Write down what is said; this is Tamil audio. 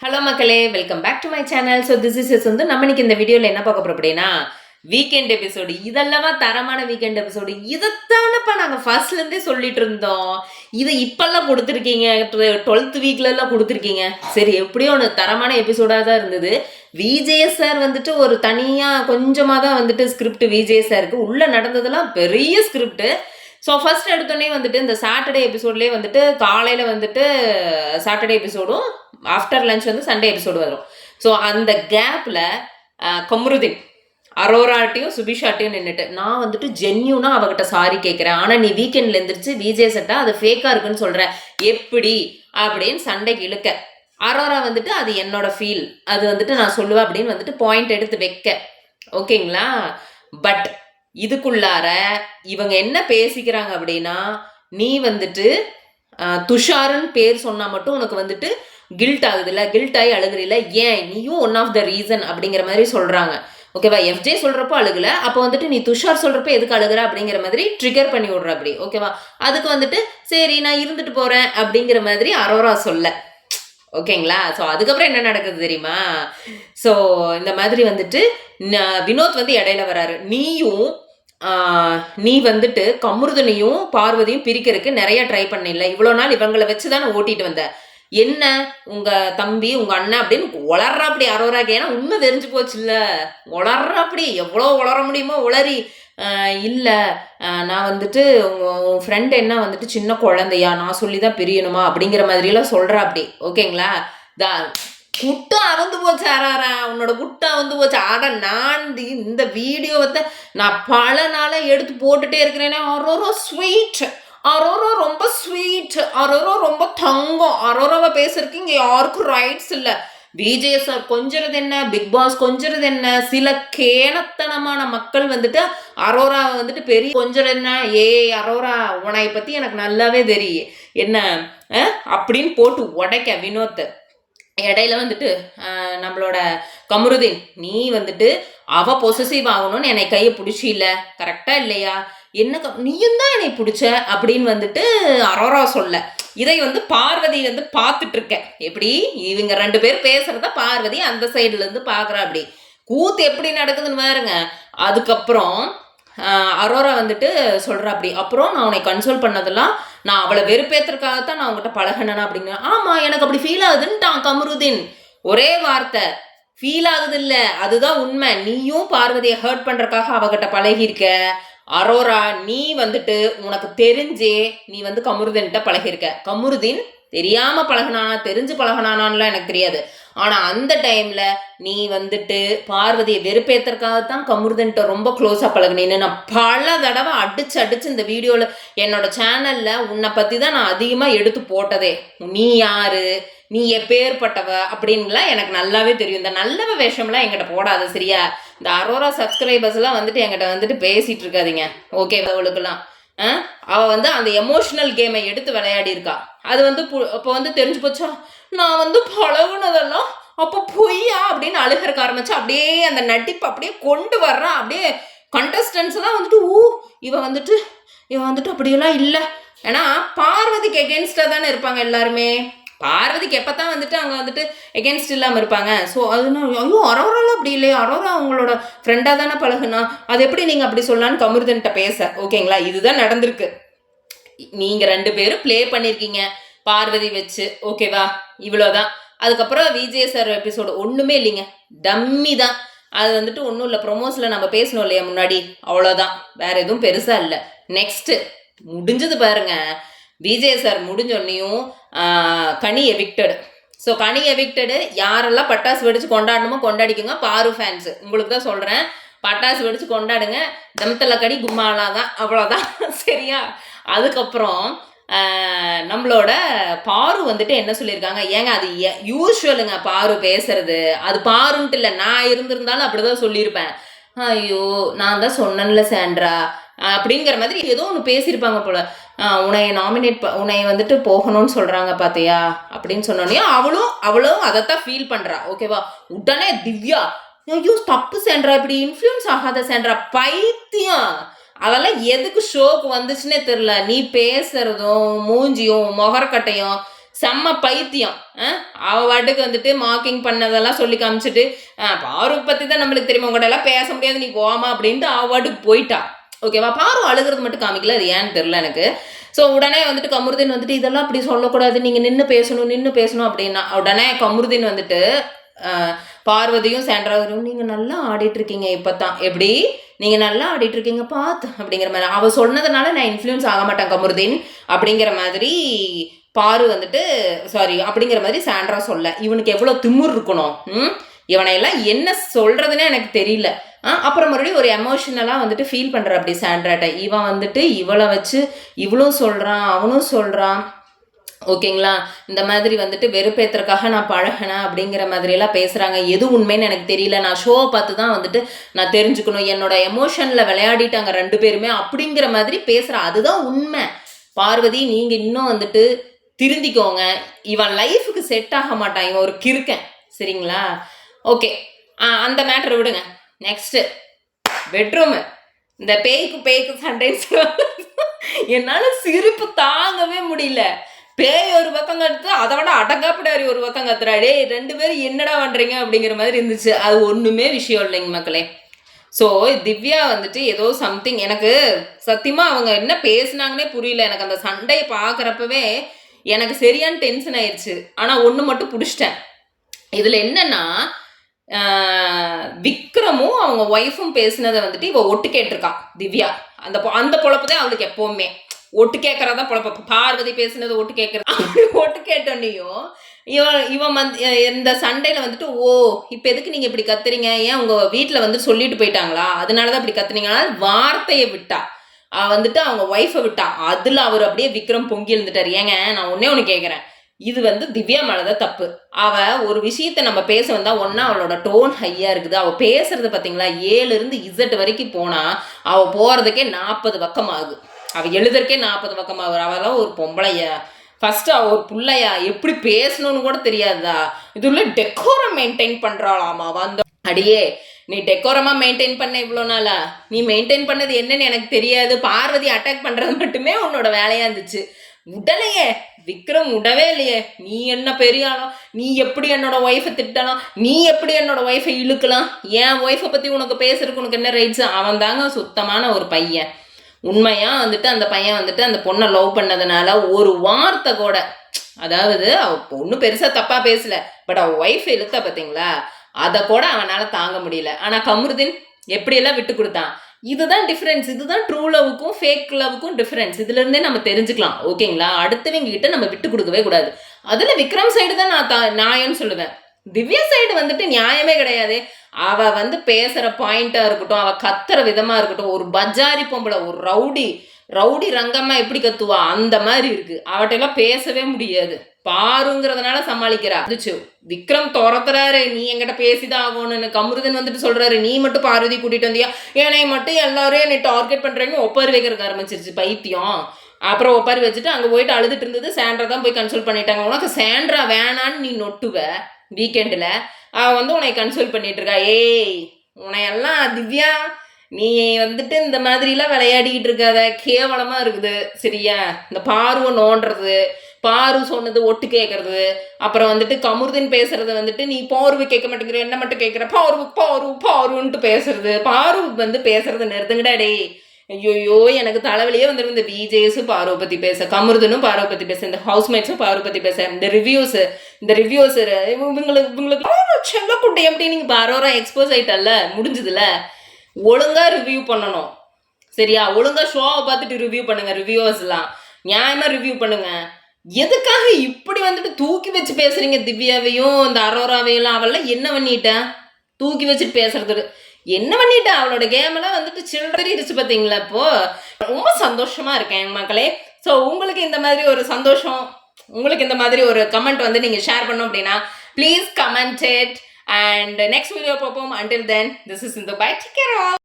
ஹலோ மக்களே, welcome back to my channel. So this is வந்து நம்ம இன்னைக்கு இந்த வீடியோவில் என்ன பார்க்க போகிறோம் அப்படின்னா, வீக்கெண்ட் எபிசோடு. இதெல்லாமா தரமான வீக்கெண்ட் எபிசோடு. இதைத்தானப்பா நாங்கள் ஃபர்ஸ்ட்லேருந்தே சொல்லிட்டு இருந்தோம். இதை இப்பெல்லாம் கொடுத்துருக்கீங்க, 12th வீக்லலாம் கொடுத்துருக்கீங்க. சரி, எப்படியோ ஒன்று தரமான எபிசோடாக தான் இருந்தது. விஜய் சார் வந்துட்டு ஒரு தனியாக கொஞ்சமாக தான் வந்துட்டு ஸ்கிரிப்ட் விஜய் சாருக்கு உள்ளே நடந்ததெல்லாம் பெரிய ஸ்கிரிப்ட். ஸோ ஃபர்ஸ்ட் எடுத்தோடனே வந்துட்டு இந்த சாட்டர்டே எபிசோட்லேயே வந்துட்டு காலையில் வந்துட்டு சாட்டர்டே எபிசோடும் ஆஃப்டர் லஞ்ச் வந்து சண்டே எபிசோடு வரும். ஸோ அந்த கேப்பில் கம்ருதீன் அரோராட்டையும் சுபிஷாட்டையும் நின்றுட்டு நான் வந்துட்டு ஜென்யூனாக அவகிட்ட சாரி கேட்குறேன், ஆனால் நீ வீக்கெண்டில் எழுந்திரிச்சு விஜய் சட்டா அது ஃபேக்காக இருக்குன்னு சொல்கிறேன், எப்படி அப்படின்னு சண்டைக்கு இழுக்க, அரோரா வந்துட்டு அது என்னோட ஃபீல், அது வந்துட்டு நான் சொல்லுவேன் அப்படின்னு வந்துட்டு பாயிண்ட் எடுத்து வைக்க, ஓகேங்களா. பட் இதுக்குள்ளார இவங்க என்ன பேசிக்கிறாங்க அப்படின்னா, நீ வந்துட்டு துஷாருன்னு பேர் சொன்னா மட்டும் உனக்கு வந்துட்டு கில்ட் ஆகுதுல்ல, கில்ட் ஆகி அழுகுறீல, ஏன் நீயும் ஒன் ஆஃப் த ரீசன் அப்படிங்கிற மாதிரி சொல்றாங்க. ஓகேவா, எஃப்ஜே சொல்றப்போ அழுகல, அப்போ வந்துட்டு நீ துஷார் சொல்றப்ப எதுக்கு அழுகுற அப்படிங்கிற மாதிரி ட்ரிகர் பண்ணி விடுற அப்படி. ஓகேவா, அதுக்கு வந்துட்டு சரி நான் இருந்துட்டு போறேன் அப்படிங்கிற மாதிரி அரோரா சொல்ல, ஓகேங்களா. ஸோ அதுக்கப்புறம் என்ன நடக்குது தெரியுமா. ஸோ இந்த மாதிரி வந்துட்டு வினோத் வந்து இடையில வராரு, நீ வந்துட்டு கமருதனையும் பார்வதியும் பிரிக்கிறதுக்கு நிறைய ட்ரை பண்ணிடல, இவ்வளோ நாள் இவங்களை வச்சு தானே ஓட்டிட்டு வந்த, என்ன உங்க தம்பி உங்க அண்ணன் அப்படின்னு உளர்றாப்படி அரோராக்கு, ஏன்னா உண்மை தெரிஞ்சு போச்சு இல்ல, உளர்றாப்படி எவ்வளோ உளர முடியுமோ உளறி, இல்லை நான் வந்துட்டு உன் ஃப்ரெண்ட் என்ன வந்துட்டு சின்ன குழந்தையா, நான் சொல்லி தான் பிரியணுமா அப்படிங்கிற மாதிரிலாம் சொல்கிறா அப்படி. ஓகேங்களா, குட்டை அறந்து போச்சு அறாரா, உன்னோட குட்டை வந்து போச்சு. ஆட நான் இந்த வீடியோ வந்து நான் பல நாளாக எடுத்து போட்டுட்டே இருக்கிறேன்னா, அரோரா ஸ்வீட், அரோரா ரொம்ப ஸ்வீட், அரோரா ரொம்ப தங்கம், அரோராவை பேசுறதுக்கு இங்கே யாருக்கும் ரைட்ஸ் இல்லை. விஜய் சார் கொஞ்சிறது என்ன, பிக் பாஸ் கொஞ்சிறது என்ன, சில கேனத்தனமான மக்கள் வந்துட்டு அரோராவை வந்துட்டு பெரிய கொஞ்சம் என்ன, அரோரா உன்னை பற்றி எனக்கு நல்லாவே தெரியும் என்ன அப்படின்னு போட்டு உடைக்க வினோத். இடையில வந்துட்டு நம்மளோட கமருதீன், நீ வந்துட்டு அவ பொசசிவ் ஆகணும்னு என்னை கையை பிடிச்சி இல்லை, கரெக்டா இல்லையா, என்ன நீயும் தான் என்னை பிடிச்ச அப்படின்னு வந்துட்டு அரோரா சொல்ல, இதை வந்து பார்வதி வந்து பார்த்துட்டு இருக்கேன். எப்படி இவங்க 2 பேர் பேசுறத பார்வதி அந்த சைடுல இருந்து பாக்குறா. அப்படி கூத்து எப்படி நடக்குதுன்னு பாருங்க. அதுக்கப்புறம் அரோரா வந்துட்டு சொல்கிறா அப்படி, அப்புறம் நான் உன்னை கன்சோல் பண்ணதெல்லாம் நான் அவளை வெறுப்பேற்றுறதுக்காகத்தான் நான் உங்ககிட்ட பழகினேனா அப்படிங்க. ஆமாம் எனக்கு அப்படி ஃபீல் ஆகுதுன்ட்டான் கமருதீன். ஒரே வார்த்தை, ஃபீல் ஆகுது இல்லை, அதுதான் உண்மை. நீயும் பார்வதியை ஹர்ட் பண்ணுறக்காக அவகிட்ட பழகியிருக்க. அரோரா நீ வந்துட்டு உனக்கு தெரிஞ்சே நீ வந்து கமருதீன்கிட்ட பழகியிருக்க. கமருதீன் தெரியாம பழகினானா தெரிஞ்சு பழகினானான்லாம் எனக்கு தெரியாது, ஆனா அந்த டைம்ல நீ வந்துட்டு பார்வதியை வெறுப்பேற்றக்காகத்தான் கமருதன்ட்ட ரொம்ப க்ளோஸா பழகினேன்னு நான் பல தடவை அடிச்சு இந்த வீடியோல என்னோட சேனல்ல உன்னை பத்தி தான் நான் அதிகமா எடுத்து போட்டதே. நீ யாரு, நீ எப்பேற்பட்டவ அப்படின்லாம் எனக்கு நல்லாவே தெரியும். இந்த நல்லவ வேஷம்லாம் என்கிட்ட போடாது சரியா. இந்த அரோரா சப்ஸ்கிரைபர்ஸ் எல்லாம் வந்துட்டு என்கிட்ட வந்துட்டு பேசிட்டு இருக்காதீங்க, ஓகே. அவளுக்குலாம் அவள் வந்து அந்த எமோஷனல் கேமை எடுத்து விளையாடி இருக்கா. அது வந்து அப்போ வந்து தெரிஞ்சு போச்சா, நான் வந்து பழகுனதெல்லாம் அப்போ பொய்யா அப்படின்னு அழுகிறக்க ஆரம்பிச்சா. அப்படியே அந்த நடிப்பு அப்படியே கொண்டு வர்றான். அப்படியே கண்டஸ்டன்ஸ் எல்லாம் வந்துட்டு இவன் வந்துட்டு அப்படியெல்லாம் இல்லை. ஏன்னா பார்வதிக்கு எகென்ஸ்டாக தானே இருப்பாங்க எல்லாருமே. பார்வதிக்கு எப்போத்தான் வந்துட்டு அங்கே வந்துட்டு எகென்ஸ்ட் இல்லாமல் இருப்பாங்க. ஸோ அதுனா ஐயோ அரோராலாம் அப்படி இல்லையே, அரோரா அவங்களோட ஃப்ரெண்டாக தானே பழகுனா, அது எப்படி நீங்கள் அப்படி சொல்லலான்னு கமருதன்ட்ட பேச. ஓகேங்களா, இதுதான் நடந்திருக்கு. நீங்கள் 2 பேரும் ப்ளே பண்ணியிருக்கீங்க பார்வதி வச்சு, ஓகேவா, இவ்வளோதான். அதுக்கப்புறம் விஜய் சார் எபிசோடு ஒன்றுமே இல்லைங்க, டம்மி தான். அது வந்துட்டு ஒன்றும் இல்லை, ப்ரொமோஸில் நம்ம பேசணும் இல்லையா முன்னாடி, அவ்வளோதான், வேற எதுவும் பெருசாக இல்லை. நெக்ஸ்ட்டு முடிஞ்சது பாருங்க. விஜய் சார் முடிஞ்சோன்னையும் கனி எவிக்டடு. ஸோ கனி எவிக்டடு, யாரெல்லாம் பட்டாசு வெடிச்சு கொண்டாடணுமோ கொண்டாடிக்குங்க. பாரு ஃபேன்ஸு உங்களுக்கு தான் சொல்கிறேன், பட்டாசு வெடிச்சு கொண்டாடுங்க. தம்தல கடி கும்மாலா தான், அவ்வளோதான் சரியா. அதுக்கப்புறம் நம்மளோட பாரு வந்துட்டு என்ன சொல்லியிருக்காங்க, ஏங்க அது யூஸ்வலுங்க பாரு பேசுறது, அது பாருன்ட்டு இல்லை, நான் இருந்திருந்தாலும் அப்படிதான் சொல்லியிருப்பேன். ஐயோ நான் தான் சொன்னேன்ல சாண்ட்ரா அப்படிங்கிற மாதிரி ஏதோ ஒன்று பேசியிருப்பாங்க போல. உன்னை வந்துட்டு போகணும்னு சொல்கிறாங்க பார்த்தியா அப்படின்னு சொன்னோன்னே அவளும் அதைத்தான் ஃபீல் பண்ணுறா. ஓகேவா, உடனே திவ்யா ஐயோ தப்பு சாண்ட்ரா, இப்படி இன்ஃப்ளூயன்ஸ் ஆகாத சாண்ட்ரா, பைத்தியம், அதெல்லாம் எதுக்கு ஷோக்கு வந்துச்சுன்னே தெரில, நீ பேசுறதும் மூஞ்சியும் முகரக்கட்டையும் செம்ம பைத்தியம். அவ பாட்டுக்கு வந்துட்டு மார்க்கிங் பண்ணதெல்லாம் சொல்லி காமிச்சிட்டு பாரு பத்தி தான் நம்மளுக்கு தெரியுமா, உங்கள்கிட்ட எல்லாம் பேச முடியாது, நீ போமா அப்படின்ட்டு அவ பாட்டுக்கு போயிட்டா. ஓகேவா? பாரு அழுகிறது மட்டும் காமிக்கல, அது ஏன்னு தெரியல எனக்கு. ஸோ உடனே வந்துட்டு கமருதீன் வந்துட்டு இதெல்லாம் அப்படி சொல்லக்கூடாது, நீங்கள் நின்று பேசணும் அப்படின்னா உடனே கமருதீன் வந்துட்டு பார்வதியும் சாண்ட்ராவும் நீங்கள் நல்லா ஆடிட்டு இருக்கீங்க இப்போ தான், எப்படி நீங்கள் நல்லா ஆடிட்டு இருக்கீங்க பார்த்து அப்படிங்கிற மாதிரி அவள் சொன்னதுனால நான் இன்ஃப்ளூயன்ஸ் ஆக மாட்டேன் கமருதீன் அப்படிங்கிற மாதிரி பாரு வந்துட்டு சாரி அப்படிங்கிற மாதிரி சாண்ட்ரா சொல்ல. இவனுக்கு எவ்வளோ திமிர் இருக்கணும். இவனை எல்லாம் என்ன சொல்றதுன்னே எனக்கு தெரியல. அப்புறம் மறுபடியும் ஒரு எமோஷனலாக வந்துட்டு ஃபீல் பண்ணுற அப்படி சாண்ட்ராட்ட. இவன் வந்துட்டு இவளை வச்சு இவளும் சொல்கிறான் அவனும் சொல்கிறான். ஓகேங்களா? இந்த மாதிரி வந்துட்டு வெறுப்பேற்றுறதுக்காக நான் பழகினேன் அப்படிங்கிற மாதிரியெல்லாம் பேசுகிறாங்க. எது உண்மைன்னு எனக்கு தெரியல. நான் ஷோவை பார்த்து தான் வந்துட்டு நான் தெரிஞ்சுக்கணும். என்னோட எமோஷனில் விளையாடிட்டாங்க 2 பேருமே அப்படிங்கிற மாதிரி பேசுகிறான். அதுதான் உண்மை. பார்வதி நீங்கள் இன்னும் வந்துட்டு திருந்திக்கோங்க. இவன் லைஃபுக்கு செட் ஆக மாட்டான். இவன் ஒரு கிறுக்கன். சரிங்களா? ஓகே, அந்த மேட்ரை விடுங்க. Next bedroom. இந்த பேய்க்கு சண்டைன்னு என்னால் சிரிப்பு தாங்கவே முடியல. பேய் ஒரு பக்கம் கத்து, அதை விட அடங்காப்பிடாரி ஒரு பக்கம் கத்துறாடே, 2 பேரும் என்னடா பண்ணுறீங்க அப்படிங்கிற மாதிரி இருந்துச்சு. அது ஒன்றுமே விஷயம் இல்லைங்க மக்களே. ஸோ திவ்யா வந்துட்டு ஏதோ சம்திங், எனக்கு சத்தியமாக அவங்க என்ன பேசுனாங்கன்னே புரியல. எனக்கு அந்த சண்டையை பார்க்குறப்பவே எனக்கு சரியான டென்ஷன் ஆயிடுச்சு. ஆனால் ஒன்று மட்டும் பிடிச்சிட்டேன். இதில் என்னன்னா விக்ரமும் அவங்க ஒய்ஃபும் பேசினதை வந்துட்டு இவ ஒட்டு கேட்டிருக்கா திவ்யா. அந்த பொழப்பு தான் அவளுக்கு எப்பவுமே. ஒட்டு கேட்கறதா பொழப்பு. பார்வதி பேசினதை ஒட்டு கேட்கறது. ஒட்டு கேட்டோன்னையும் இவன் இந்த சண்டையில வந்துட்டு இப்போ எதுக்கு நீங்க இப்படி கத்துறீங்க, ஏன் உங்க வீட்டில் வந்து சொல்லிட்டு போயிட்டாங்களா, அதனாலதான் இப்படி கத்துனீங்கன்னா வார்த்தையை விட்டா. வந்துட்டு அவங்க ஒய்ஃபை விட்டா. அதுல அவர் அப்படியே விக்ரம் பொங்கி எழுந்துட்டாரு. ஏங்க நான் ஒண்ணு கேட்கறேன், இது வந்து திவ்யா மேலதான் தப்பு. அவ ஒரு விஷயத்த நம்ம பேச வந்தா ஒன்னா அவளோட டோன் ஹையா இருக்குது. அவ பேசுறது பாத்தீங்களா, 7 இருந்து Z வரைக்கும் போனா அவ போறதுக்கே 40 பக்கம் ஆகுது. அவ எழுதுறக்கே 40 பக்கம் ஆகுது. அவெல்லாம் ஒரு பொம்பளையா, ஃபர்ஸ்ட் அவ ஒரு பிள்ளையா, எப்படி பேசணும்னு கூட தெரியாதா? இதுல டெக்கோரம் மெயின்டைன் பண்றாளாமா. அந்த அடியே, நீ டெக்கோரமா மெயின்டைன் பண்ண இவ்வளோ நாளா? நீ மெயின்டைன் பண்ணது என்னன்னு எனக்கு தெரியாது. பார்வதி அட்டாக் பண்றது மட்டுமே உன்னோட வேலையா இருந்துச்சு. உடலையே விக்ரம் விடவே இல்லையே. நீ என்ன பெரிய ஆளோ, நீ எப்படி என்னோட ஒய்ஃபை திட்டலாம், நீ எப்படி என்னோட ஒய்ஃபை இழுக்கலாம், என் ஒய்ஃபை பற்றி உனக்கு பேசுறதுக்கு உனக்கு என்ன ரைட்ஸ்? அவன் தாங்க சுத்தமான ஒரு பையன். உண்மையாக வந்துட்டு அந்த பையன் வந்துட்டு அந்த பொண்ணை லவ் பண்ணதுனால ஒரு வார்த்தை கூட, அதாவது அவ பொண்ணு பெருசாக தப்பாக பேசல, பட் அவள் ஒய்ஃபை இழுத்தா பார்த்தீங்களா, அதை கூட அவனால் தாங்க முடியல. ஆனால் கமருதீன் எப்படியெல்லாம் விட்டு கொடுத்தான். இதுதான் டிஃப்ரென்ஸ். இதுதான் ட்ரூ லவ்வுக்கும் ஃபேக் லவ்வுக்கும் டிஃப்ரென்ஸ். இதுலேருந்தே நம்ம தெரிஞ்சுக்கலாம். ஓகேங்களா? அடுத்தவங்க கிட்ட நம்ம விட்டு கொடுக்கவே கூடாது. அதில் விக்ரம் சைடு தான் நான் நியாயம்னு சொல்லுவேன். திவ்யா சைடு வந்துட்டு நியாயமே கிடையாது. அவ வந்து பேசுகிற பாயிண்ட்டாக இருக்கட்டும், அவள் கத்துற விதமாக இருக்கட்டும், ஒரு பஜாரி பொம்பளை, ஒரு ரவுடி ரங்கம்மா எப்படி கத்துவா அந்த மாதிரி இருக்கு. அவட்டெல்லாம் பேசவே முடியாது. பாருங்கிறதுனால சமாளிக்கிறா. விக்ரம் துரத்துறாரு, நீ என்கிட்ட பேசிதான் ஆகணும்னு. கமருதன் வந்துட்டு சொல்றாரு, நீ மட்டும் பார்வதி கூட்டிட்டு வந்தியா, என்னை மட்டும் எல்லாரும் என்னை டார்கெட் பண்றேன்னு ஒப்பாரி வைக்கிறதுக்கு ஆரம்பிச்சிருச்சு பைத்தியம். அப்புறம் ஒப்பாரி வச்சுட்டு அங்கே போயிட்டு அழுதுட்டு இருந்தது. சாண்ட்ரா தான் போய் கன்சல்ட் பண்ணிட்டாங்க. உனக்கு சாண்ட்ரா வேணான்னு நீ நொட்டுவ வீக்கெண்டில், அவள் வந்து உன்னை கன்சல்ட் பண்ணிட்டு இருக்கா. ஏய் உன்னையெல்லாம் திவ்யா, நீ வந்துட்டு இந்த மாதிரிலாம் விளையாடிக்கிட்டு இருக்காத, கேவலமாக இருக்குது. சரியா? இந்த பார்வை நோண்டுறது, பாரு சொன்னது ஒட்டு கேட்கறது, அப்புறம் வந்துட்டு கமருதீன் பேசுறது வந்துட்டு நீ பார்வை கேட்க மாட்டேங்கிற, என்ன மட்டும் கேட்குற, பாருன்ட்டு பேசுறது. பாரு வந்து பேசுறது நிறுத்துங்கடா டே. ஐயோயோ, எனக்கு தலைவலியே வந்துடும். இந்த பிஜேஸும் பார்வை பற்றி பேச, கமருதனும் பார்வை பற்றி பேச, இந்த ஹவுஸ்மேட்ஸும் பார்வை பற்றி பேச, இந்த ரிவ்யூஸு இவங்களுக்கு செல்லக்குட்டை எப்படி நீங்கள் பாரோரா எக்ஸ்போஸ் ஆகிட்டல்ல, முடிஞ்சதுல. ஒழுங்காக ரிவ்யூ பண்ணணும். சரியா? ஒழுங்காக ஷோவை பார்த்துட்டு ரிவ்யூ பண்ணுங்க. ரிவ்யூவர்ஸ்லாம் நியாயமாக ரிவ்யூ பண்ணுங்க. எதுக்காக இப்படி வந்துட்டு தூக்கி வச்சு பேசுறீங்க திவ்யாவையும் இந்த அரோராவையும்? அவெல்லாம் என்ன பண்ணிட்டா தூக்கி வச்சுட்டு பேசுறது? என்ன பண்ணிட்டா? அவளோட கேமெல்லாம் வந்துட்டு சில்லறிடுச்சு பார்த்தீங்களா? இப்போ ரொம்ப சந்தோஷமா இருக்கேன் மக்களே. ஸோ உங்களுக்கு இந்த மாதிரி ஒரு சந்தோஷம், உங்களுக்கு இந்த மாதிரி ஒரு கமெண்ட் வந்து நீங்கள் ஷேர் பண்ணோம் அப்படின்னா please comment it. And next video பார்ப்போம். அண்டில் தென், திஸ் இஸ் இந்த பை. Take care all.